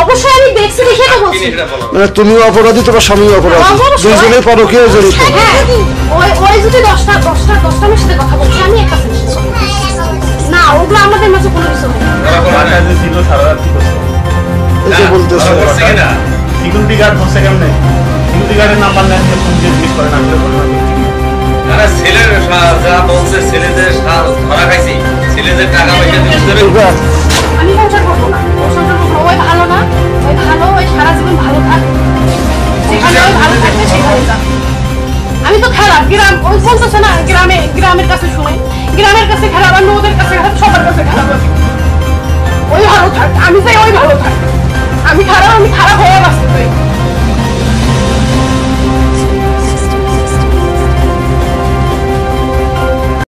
অবশ্যই আমি দেখছি দেখে তো বলছি মানে তুমি অপরাধী তোমার স্বামী অপরাধী দুইজনে পরকীয়া জড়িত ওই যদি 10টা আমার সাথে কথা বলছে আমি একটা না ওগুলো আমাদের মাঝে কোনো কিছু নেই সিকিউরিটি গার্ড বসে কেমনে সিকিউরিটি গার্ডের নাম্বার নেন ফোন দিয়ে জিজ্ঞেস করেন আসলে ছেলের যা বলছে ছেলেদের ধরা খাইছি ছেলেদের টাকা পয়সা আমি সংসার করবো না ওই ভালো না ওই ভালো ওই সারা জীবন ভালো থাক যেখানে ওই ভালো থাকবে সেখানে যাক আমি তো খারাপ গ্রাম ওই বলতেছে না গ্রামের কাছে শুনে গ্রামের কাছে খারাপ আর ওদের কাছে খারাপ সবার কাছে খারাপ ওই ভালো থাক আমি চাই ওই ভালো